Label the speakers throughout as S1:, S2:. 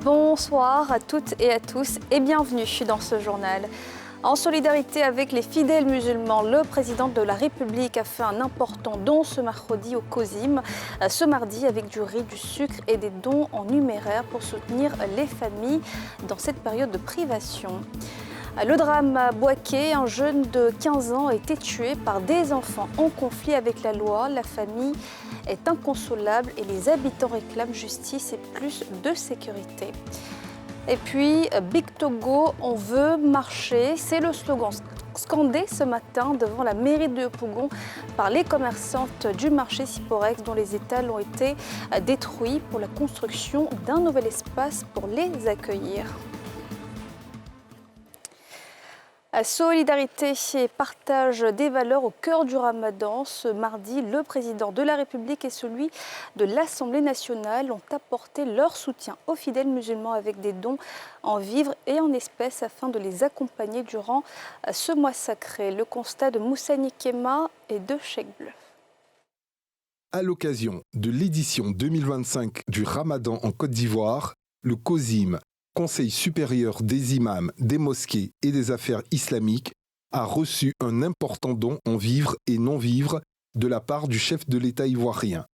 S1: Bonsoir à toutes et à tous et bienvenue dans ce journal. En solidarité avec les fidèles musulmans, le président de la République a fait un important don ce mercredi au COSIM. Ce mardi, avec du riz, du sucre et des dons en numéraire pour soutenir les familles dans cette période de privation. Le drame à Bouaké, un jeune de 15 ans a été tué par des enfants en conflit avec la loi. La famille est inconsolable et les habitants réclament justice et plus de sécurité. Et puis, Big Togo, on veut marcher. C'est le slogan scandé ce matin devant la mairie de Yopougon par les commerçantes du marché Siporex dont les étals ont été détruits pour la construction d'un nouvel espace pour les accueillir. Solidarité et partage des valeurs au cœur du Ramadan. Ce mardi, le président de la République et celui de l'Assemblée nationale ont apporté leur soutien aux fidèles musulmans avec des dons en vivres et en espèces afin de les accompagner durant ce mois sacré. Le constat de Moussa Nikema et de Cheikh Bleu.
S2: À l'occasion de l'édition 2025 du Ramadan en Côte d'Ivoire, le COSIM, Conseil supérieur des imams, des mosquées et des affaires islamiques, a reçu un important don en vivres et non-vivres de la part du chef de l'État ivoirien.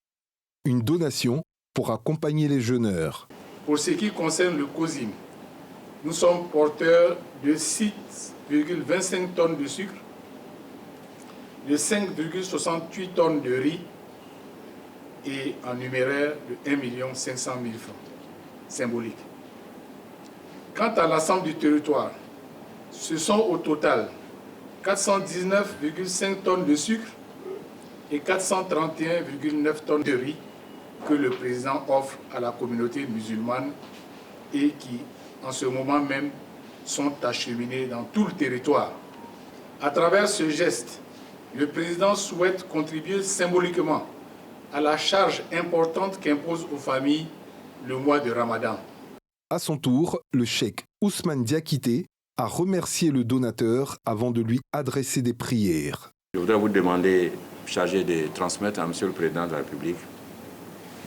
S2: Une donation pour accompagner les jeûneurs.
S3: Pour ce qui concerne le COSIM, nous sommes porteurs de 6,25 tonnes de sucre, de 5,68 tonnes de riz et en numéraire de 1 500 000 francs, symbolique. Quant à l'ensemble du territoire, ce sont au total 419,5 tonnes de sucre et 431,9 tonnes de riz que le président offre à la communauté musulmane et qui, en ce moment même, sont acheminés dans tout le territoire. À travers ce geste, le président souhaite contribuer symboliquement à la charge importante qu'impose aux familles le mois de Ramadan.
S2: À son tour, le cheikh Ousmane Diakité a remercié le donateur avant de lui adresser des prières.
S4: Je voudrais vous demander, chargé de transmettre à M. le Président de la République,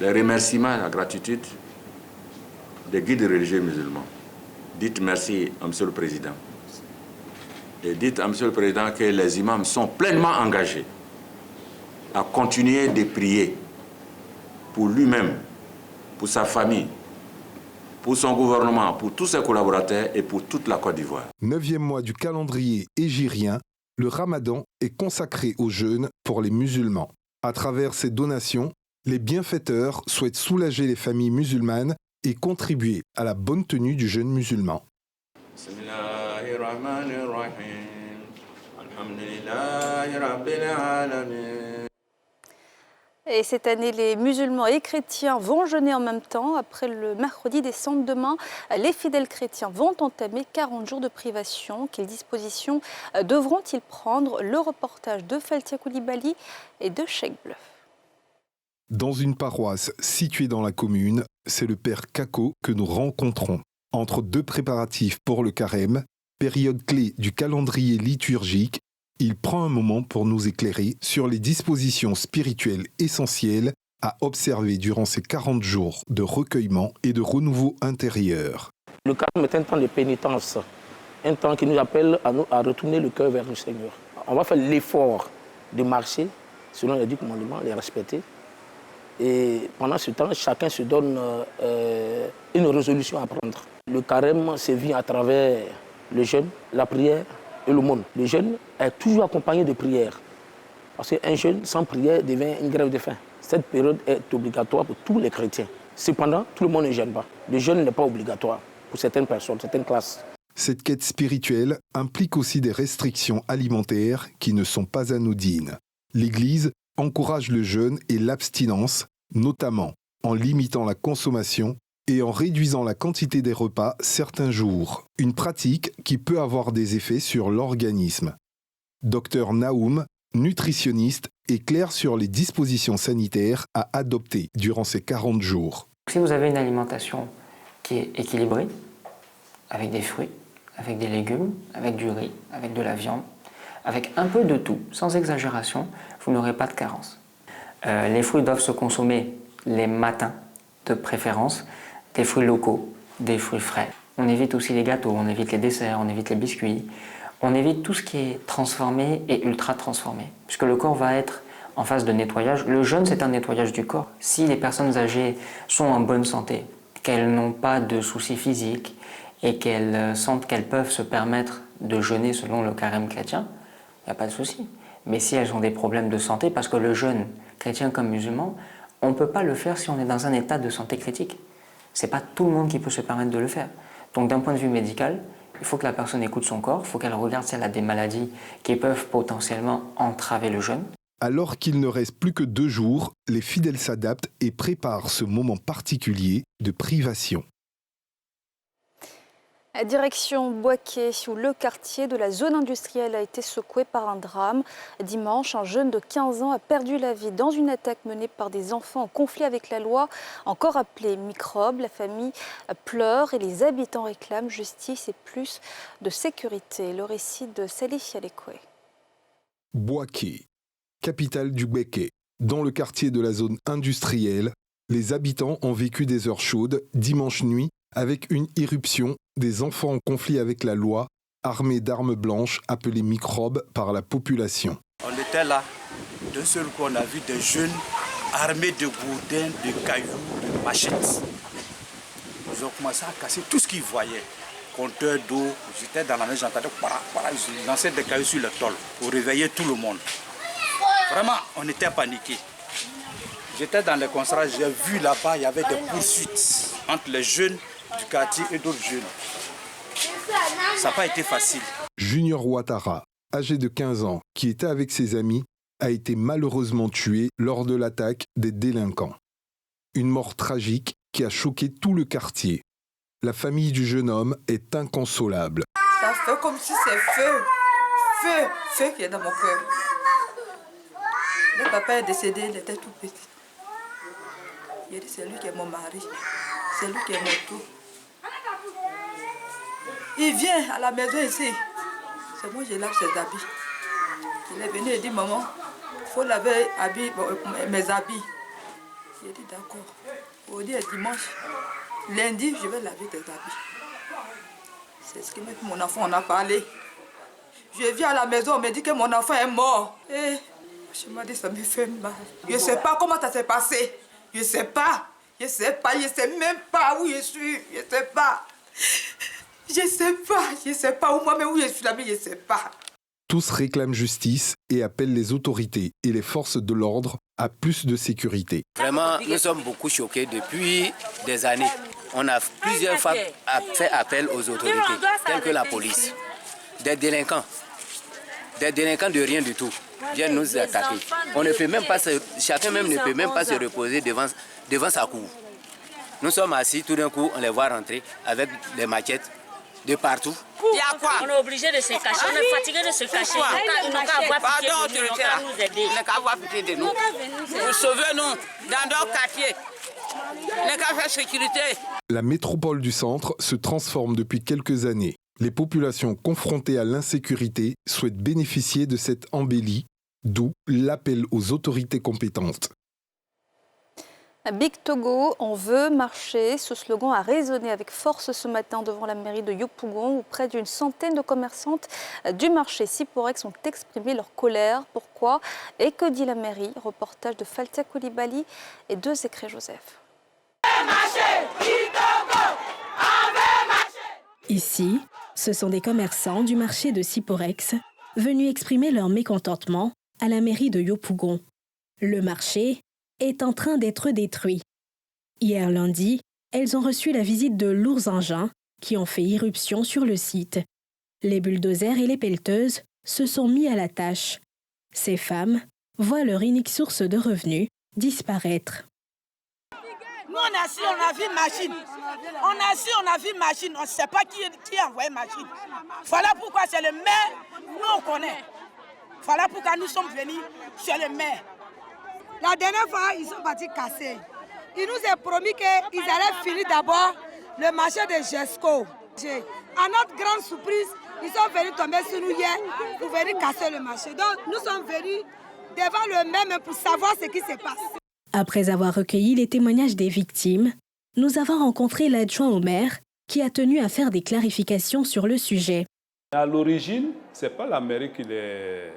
S4: les remerciements et la gratitude des guides religieux musulmans. Dites merci à M. le Président. Et dites à M. le Président que les imams sont pleinement engagés à continuer de prier pour lui-même, pour sa famille, pour son gouvernement, pour tous ses collaborateurs et pour toute la Côte d'Ivoire.
S2: 9e mois du calendrier hégirien, le Ramadan est consacré au jeûne pour les musulmans. À travers ces donations, les bienfaiteurs souhaitent soulager les familles musulmanes et contribuer à la bonne tenue du jeûne musulman.
S1: Et cette année, les musulmans et chrétiens vont jeûner en même temps. Après le mercredi des Cendres demain, les fidèles chrétiens vont entamer 40 jours de privation. Quelles dispositions devront-ils prendre? Le reportage de Feltia Koulibaly et de Cheikh Bleu.
S2: Dans une paroisse située dans la commune, c'est le père Kako que nous rencontrons. Entre deux préparatifs pour le carême, période clé du calendrier liturgique, il prend un moment pour nous éclairer sur les dispositions spirituelles essentielles à observer durant ces 40 jours de recueillement et de renouveau intérieur.
S5: Le carême est un temps de pénitence, un temps qui nous appelle à retourner le cœur vers le Seigneur. On va faire l'effort de marcher selon les 10 commandements, les respecter. Et pendant ce temps, chacun se donne une résolution à prendre. Le carême se vit à travers le jeûne, la prière et l'aumône. Le jeûne est toujours accompagné de prière. Parce qu'un jeûne sans prière devient une grève de faim. Cette période est obligatoire pour tous les chrétiens. Cependant, tout le monde ne jeûne pas. Le jeûne n'est pas obligatoire pour certaines personnes, certaines classes.
S2: Cette quête spirituelle implique aussi des restrictions alimentaires qui ne sont pas anodines. L'Église encourage le jeûne et l'abstinence, notamment en limitant la consommation et en réduisant la quantité des repas certains jours. Une pratique qui peut avoir des effets sur l'organisme. Dr Naoum, nutritionniste, est clair sur les dispositions sanitaires à adopter durant ces 40 jours.
S6: Si vous avez une alimentation qui est équilibrée, avec des fruits, avec des légumes, avec du riz, avec de la viande, avec un peu de tout, sans exagération, vous n'aurez pas de carence. Les fruits doivent se consommer les matins de préférence, des fruits locaux, des fruits frais. On évite aussi les gâteaux, on évite les desserts, on évite les biscuits. On évite tout ce qui est transformé et ultra transformé. Puisque le corps va être en phase de nettoyage. Le jeûne, c'est un nettoyage du corps. Si les personnes âgées sont en bonne santé, qu'elles n'ont pas de soucis physiques et qu'elles sentent qu'elles peuvent se permettre de jeûner selon le carême chrétien, il n'y a pas de souci. Mais si elles ont des problèmes de santé, parce que le jeûne, chrétien comme musulman, on ne peut pas le faire si on est dans un état de santé critique. Ce n'est pas tout le monde qui peut se permettre de le faire. Donc d'un point de vue médical, il faut que la personne écoute son corps, il faut qu'elle regarde si elle a des maladies qui peuvent potentiellement entraver le jeûne.
S2: Alors qu'il ne reste plus que 2 jours, les fidèles s'adaptent et préparent ce moment particulier de privation.
S1: Direction Boaké, où le quartier de la zone industrielle a été secoué par un drame. Dimanche, un jeune de 15 ans a perdu la vie dans une attaque menée par des enfants en conflit avec la loi, encore appelée microbe. La famille pleure et les habitants réclament justice et plus de sécurité. Le récit de Salif Yalekoué.
S2: Boaké, capitale du Béké. Dans le quartier de la zone industrielle, les habitants ont vécu des heures chaudes dimanche nuit avec une irruption des enfants en conflit avec la loi, armés d'armes blanches appelées microbes par la population.
S7: On était là, d'un seul coup on a vu des jeunes armés de gourdins, de cailloux, de machettes. Ils ont commencé à casser tout ce qu'ils voyaient. Compteur d'eau, j'étais dans la maison, j'entendais ils lançaient des cailloux sur le tôle pour réveiller tout le monde. Vraiment, on était paniqués. J'étais dans le concert, j'ai vu là-bas, il y avait des poursuites entre les jeunes du quartier et d'autres jeunes. Ça n'a pas été facile.
S2: Junior Ouattara, âgé de 15 ans, qui était avec ses amis, a été malheureusement tué lors de l'attaque des délinquants. Une mort tragique qui a choqué tout le quartier. La famille du jeune homme est inconsolable.
S8: Ça fait comme si c'est feu qui est dans mon cœur. Le papa est décédé, il était tout petit. Il a dit, c'est lui qui est mon mari, c'est lui qui est mon tout. Il vient à la maison ici. C'est moi, je lave ses habits. Il est venu et dit, maman, il faut laver mes habits. J'ai dit, d'accord. Aujourd'hui est dimanche. Lundi, je vais laver tes habits. C'est ce que mon enfant en a parlé. Je viens à la maison, on me dit que mon enfant est mort. Et je me dis, ça me fait mal. Je ne sais pas comment ça s'est passé. Je ne sais pas. Je ne sais même pas où je suis. Je ne sais pas. Je ne sais pas où moi-même où je suis là, mais je ne sais pas.
S2: Tous réclament justice et appellent les autorités et les forces de l'ordre à plus de sécurité.
S9: Vraiment, nous sommes beaucoup choqués depuis des années. On a plusieurs fois fait appel aux autorités, telles que la police. Des délinquants de rien du tout viennent nous attaquer. On ne peut même pas chacun même ne peut même pas se reposer devant sa cour. Nous sommes assis, tout d'un coup, on les voit rentrer avec des maquettes de partout.
S10: Il y a quoi? On est obligé de se cacher, on est fatigué de se cacher. Ils n'ont qu'à avoir pitié de nous, ils n'ont qu'à nous aider.
S9: Ils n'ont qu'à avoir pitié de nous.
S10: Vous sauvez-nous dans notre quartier. Ils n'ont qu'à faire sécurité.
S2: La métropole du centre se transforme depuis quelques années. Les populations confrontées à l'insécurité souhaitent bénéficier de cette embellie, d'où l'appel aux autorités compétentes.
S1: Big Togo, on veut marcher. Ce slogan a résonné avec force ce matin devant la mairie de Yopougon, où près d'une centaine de commerçantes du marché Siporex ont exprimé leur colère. Pourquoi et que dit la mairie? Reportage de Faltia Koulibaly et de Zécré Joseph.
S11: Ici, ce sont des commerçants du marché de Siporex venus exprimer leur mécontentement à la mairie de Yopougon. Le marché est en train d'être détruit. Hier lundi, elles ont reçu la visite de lourds engins qui ont fait irruption sur le site. Les bulldozers et les pelleteuses se sont mis à la tâche. Ces femmes voient leur unique source de revenus disparaître.
S12: Nous, on a su, on a vu machine. On a vu machine. On ne sait pas qui a envoyé machine. Voilà pourquoi c'est le maire, nous on connaît. Voilà pourquoi nous sommes venus chez le maire.
S13: La dernière fois, ils sont partis casser. Ils nous ont promis qu'ils allaient finir d'abord le marché de Gesco. À notre grande surprise, ils sont venus tomber sur nous hier pour venir casser le marché. Donc nous sommes venus devant le maire pour savoir ce qui se passe.
S11: Après avoir recueilli les témoignages des victimes, nous avons rencontré l'adjoint au maire, qui a tenu à faire des clarifications sur le sujet.
S14: À l'origine, ce n'est pas la mairie qui les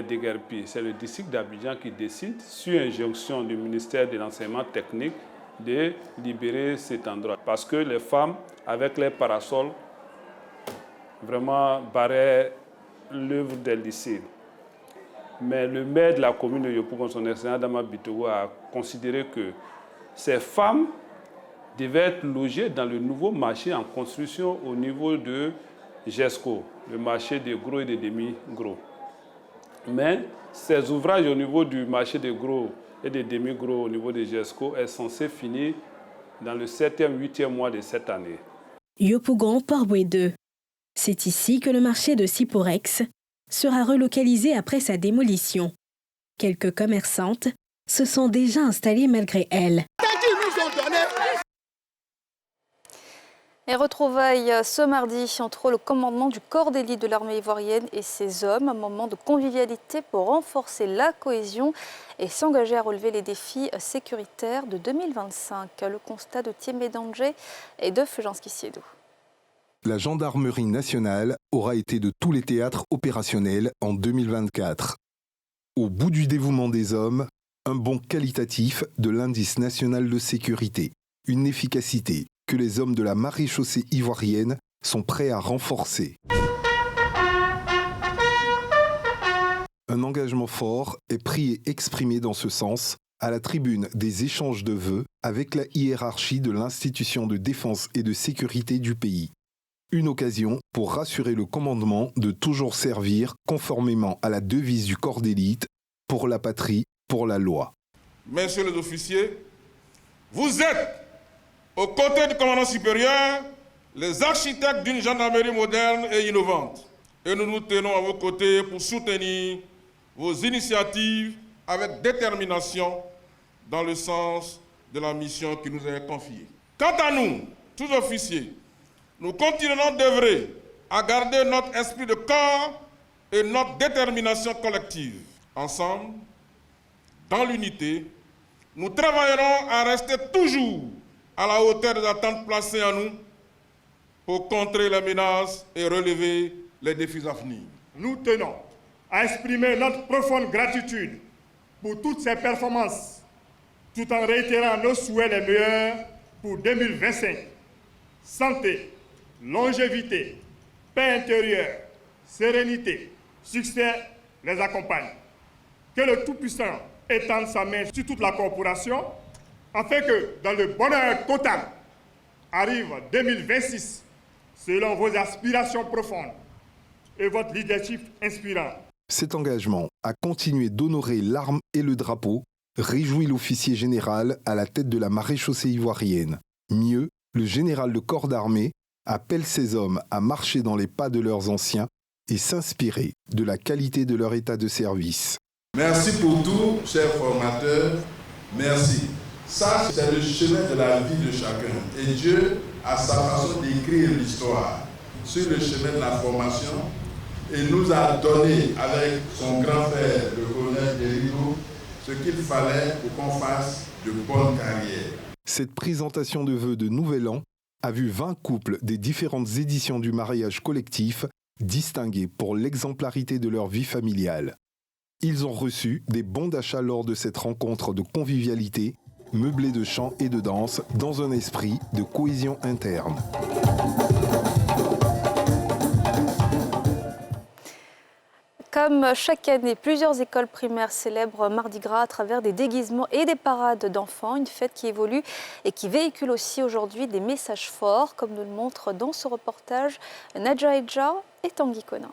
S14: déguerpit, c'est le district d'Abidjan qui décide, sur injonction du ministère de l'Enseignement technique, de libérer cet endroit. Parce que les femmes, avec les parasols, vraiment barraient l'œuvre des lycées. Mais le maire de la commune de Yopougon, son excellent Adama Bitogo, a considéré que ces femmes devaient être logées dans le nouveau marché en construction au niveau de GESCO, le marché des gros et des demi-gros. Mais ces ouvrages au niveau du marché des gros et des demi-gros au niveau de GESCO est censé finir dans le 7e, 8e mois de cette année.
S11: Yopougon, Port-Boué 2. C'est ici que le marché de Siporex sera relocalisé après sa démolition. Quelques commerçantes se sont déjà installées malgré elles.
S1: Et retrouvailles ce mardi entre le commandement du corps d'élite de l'armée ivoirienne et ses hommes, un moment de convivialité pour renforcer la cohésion et s'engager à relever les défis sécuritaires de 2025. Le constat de Thiemé Danger et de Fulgenski Siedou.
S2: La gendarmerie nationale aura été de tous les théâtres opérationnels en 2024. Au bout du dévouement des hommes, un bond qualitatif de l'indice national de sécurité, une efficacité que les hommes de la maréchaussée ivoirienne sont prêts à renforcer. Un engagement fort est pris et exprimé dans ce sens à la tribune des échanges de vœux avec la hiérarchie de l'institution de défense et de sécurité du pays. Une occasion pour rassurer le commandement de toujours servir conformément à la devise du corps d'élite, pour la patrie, pour la loi.
S15: Messieurs les officiers, vous êtes, aux côtés du commandant supérieur, les architectes d'une gendarmerie moderne et innovante. Et nous nous tenons à vos côtés pour soutenir vos initiatives avec détermination dans le sens de la mission qui nous est confiée. Quant à nous, tous officiers, nous continuerons d'œuvrer à garder notre esprit de corps et notre détermination collective. Ensemble, dans l'unité, nous travaillerons à rester toujours à la hauteur des attentes placées en nous pour contrer les menaces et relever les défis à venir.
S16: Nous tenons à exprimer notre profonde gratitude pour toutes ces performances, tout en réitérant nos souhaits les meilleurs pour 2025. Santé, longévité, paix intérieure, sérénité, succès les accompagnent. Que le Tout-Puissant étende sa main sur toute la corporation, afin que, dans le bonheur total, arrive 2026, selon vos aspirations profondes et votre leadership inspirant.
S2: Cet engagement à continuer d'honorer l'arme et le drapeau réjouit l'officier général à la tête de la maréchaussée ivoirienne. Mieux, le général de corps d'armée appelle ses hommes à marcher dans les pas de leurs anciens et s'inspirer de la qualité de leur état de service.
S15: Merci pour tout, chers formateurs. Merci. Ça, c'est le chemin de la vie de chacun. Et Dieu a sa façon d'écrire l'histoire sur le chemin de la formation et nous a donné, avec son grand frère, le colonel Derigo, ce qu'il fallait pour qu'on fasse de bonnes carrières.
S2: Cette présentation de vœux de Nouvel An a vu 20 couples des différentes éditions du mariage collectif distingués pour l'exemplarité de leur vie familiale. Ils ont reçu des bons d'achat lors de cette rencontre de convivialité, meublée de chants et de danse dans un esprit de cohésion interne.
S1: Comme chaque année, plusieurs écoles primaires célèbrent Mardi Gras à travers des déguisements et des parades d'enfants. Une fête qui évolue et qui véhicule aussi aujourd'hui des messages forts, comme nous le montrent dans ce reportage Nadja Edja et Tanguy Konan.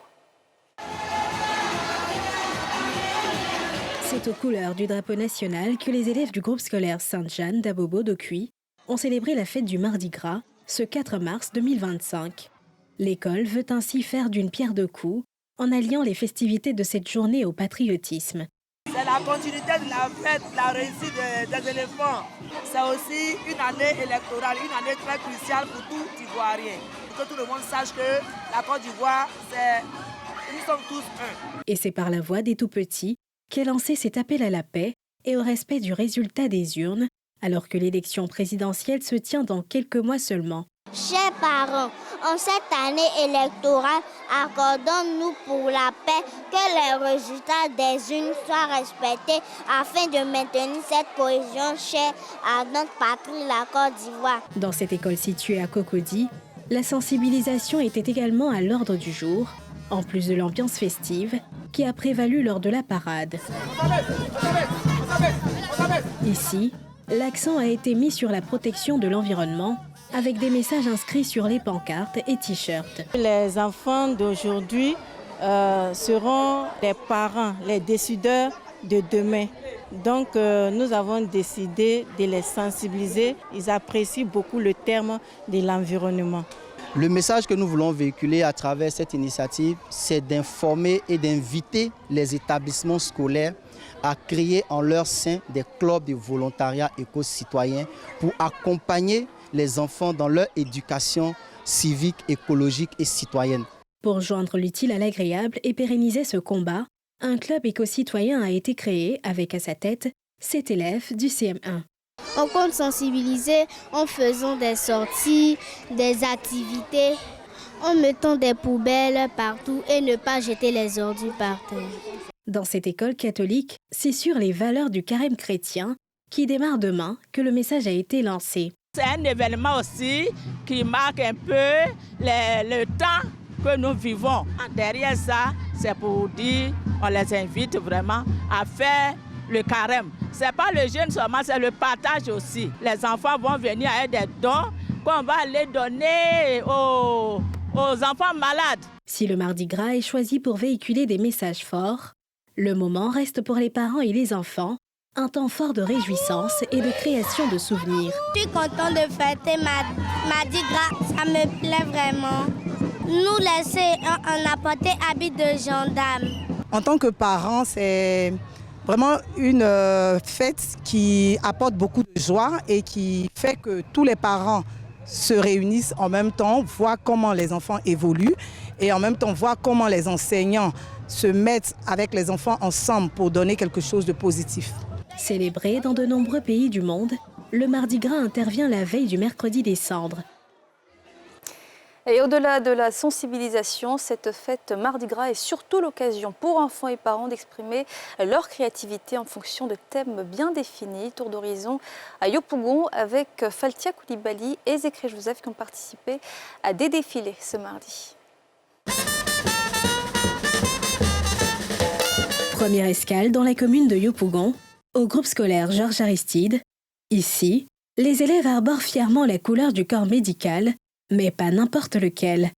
S11: C'est aux couleurs du drapeau national que les élèves du groupe scolaire Sainte-Jeanne d'Abobo d'Ocuy ont célébré la fête du Mardi Gras ce 4 mars 2025. L'école veut ainsi faire d'une pierre deux coups en alliant les festivités de cette journée au patriotisme.
S12: C'est la continuité de la fête, la réussite des éléphants. C'est aussi une année électorale, une année très cruciale pour tout Ivoirien. Pour que tout le monde sache que la Côte d'Ivoire, nous sommes tous un.
S11: Et c'est par la voix des tout-petits qu'est lancé cet appel à la paix et au respect du résultat des urnes alors que l'élection présidentielle se tient dans quelques mois seulement.
S17: Chers parents, en cette année électorale, accordons-nous pour la paix que les résultats des urnes soient respectés afin de maintenir cette cohésion chère à notre patrie, la Côte d'Ivoire.
S11: Dans cette école située à Cocody, la sensibilisation était également à l'ordre du jour, en plus de l'ambiance festive qui a prévalu lors de la parade. Ici, l'accent a été mis sur la protection de l'environnement avec des messages inscrits sur les pancartes et t-shirts.
S18: Les enfants d'aujourd'hui seront les parents, les décideurs de demain. Donc nous avons décidé de les sensibiliser. Ils apprécient beaucoup le terme de l'environnement.
S19: Le message que nous voulons véhiculer à travers cette initiative, c'est d'informer et d'inviter les établissements scolaires à créer en leur sein des clubs de volontariat éco-citoyen pour accompagner les enfants dans leur éducation civique, écologique et citoyenne.
S11: Pour joindre l'utile à l'agréable et pérenniser ce combat, un club éco-citoyen a été créé avec à sa tête 7 élèves du CM1.
S17: On compte sensibiliser en faisant des sorties, des activités, en mettant des poubelles partout et ne pas jeter les ordures par terre.
S11: Dans cette école catholique, c'est sur les valeurs du carême chrétien qui démarre demain que le message a été lancé.
S12: C'est un événement aussi qui marque un peu le temps que nous vivons. Derrière ça, c'est pour dire, on les invite vraiment à faire le carême. Ce n'est pas le jeûne seulement, c'est le partage aussi. Les enfants vont venir avec des dons qu'on va les donner aux enfants malades.
S11: Si le Mardi Gras est choisi pour véhiculer des messages forts, le moment reste pour les parents et les enfants un temps fort de réjouissance et de création de souvenirs.
S17: Je suis contente de fêter Mardi Gras, ça me plaît vraiment. Nous laisser un apporté habit de gendarme.
S20: En tant que parent, c'est vraiment une fête qui apporte beaucoup de joie et qui fait que tous les parents se réunissent en même temps, voient comment les enfants évoluent et en même temps voient comment les enseignants se mettent avec les enfants ensemble pour donner quelque chose de positif.
S11: Célébré dans de nombreux pays du monde, le Mardi Gras intervient la veille du mercredi des Cendres.
S1: Et au-delà de la sensibilisation, cette fête Mardi Gras est surtout l'occasion pour enfants et parents d'exprimer leur créativité en fonction de thèmes bien définis. Tour d'horizon à Yopougon avec Faltia Koulibaly et Zécré Joseph qui ont participé à des défilés ce mardi.
S11: Première escale dans la commune de Yopougon, au groupe scolaire Georges Aristide. Ici, les élèves arborent fièrement la couleur du corps médical, mais pas n'importe lequel.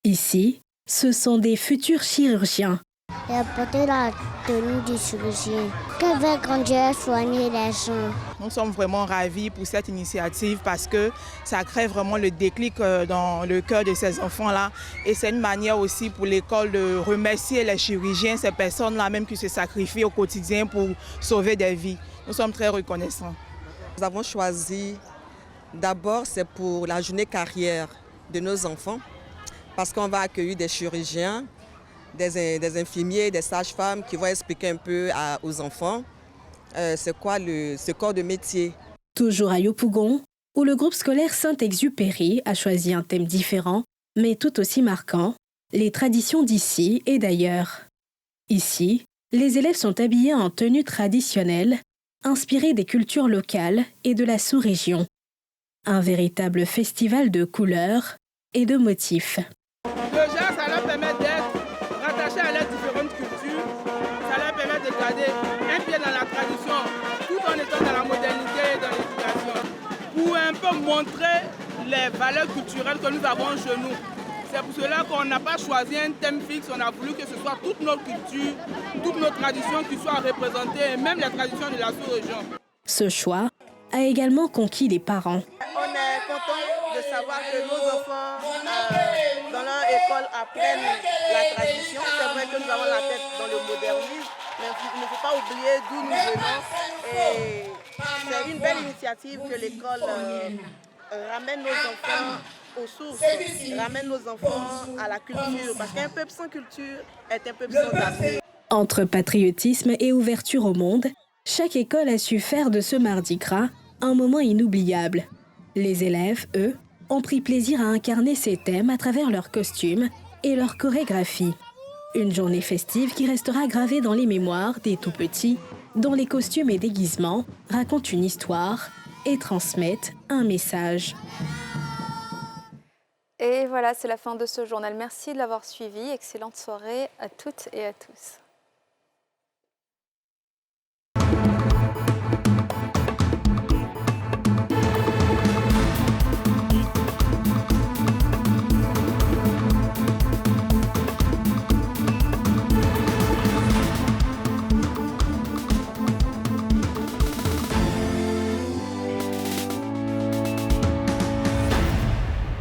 S11: Ici, ce sont des futurs chirurgiens.
S17: J'ai apporté la tenue du chirurgien qui va grandir soigner les gens.
S21: Nous sommes vraiment ravis pour cette initiative parce que ça crée vraiment le déclic dans le cœur de ces enfants-là. Et c'est une manière aussi pour l'école de remercier les chirurgiens, ces personnes-là même qui se sacrifient au quotidien pour sauver des vies. Nous sommes très reconnaissants.
S22: Nous avons choisi, d'abord, c'est pour la journée carrière de nos enfants parce qu'on va accueillir des chirurgiens, des infirmiers, des sages-femmes qui vont expliquer un peu aux enfants c'est quoi ce corps de métier.
S11: Toujours à Yopougon, où le groupe scolaire Saint-Exupéry a choisi un thème différent, mais tout aussi marquant, les traditions d'ici et d'ailleurs. Ici, les élèves sont habillés en tenue traditionnelle, inspirée des cultures locales et de la sous-région. Un véritable festival de couleurs et de motifs.
S12: Déjà, ça leur permet d'être rattachés à leurs différentes cultures. Ça leur permet de garder un pied dans la tradition, tout en étant dans la modernité et dans l'éducation. Pour un peu montrer les valeurs culturelles que nous avons chez nous. C'est pour cela qu'on n'a pas choisi un thème fixe, on a voulu que ce soit toutes nos cultures, toutes nos traditions qui soient représentées, et même les traditions de la sous-région.
S11: Ce choix a également conquis les parents.
S21: On est content de savoir que nos enfants dans leur école apprennent la tradition. C'est vrai que nous avons la tête dans le modernisme, mais il ne faut pas oublier d'où nous venons. Et c'est une belle initiative que l'école ramène nos enfants aux sources, ramène nos enfants à la culture, parce qu'un peuple sans culture est un peuple sans avenir.
S11: Entre patriotisme et ouverture au monde, chaque école a su faire de ce Mardi Gras un moment inoubliable. Les élèves, eux, ont pris plaisir à incarner ces thèmes à travers leurs costumes et leurs chorégraphies. Une journée festive qui restera gravée dans les mémoires des tout-petits, dont les costumes et déguisements racontent une histoire et transmettent un message.
S1: Et voilà, c'est la fin de ce journal. Merci de l'avoir suivi. Excellente soirée à toutes et à tous.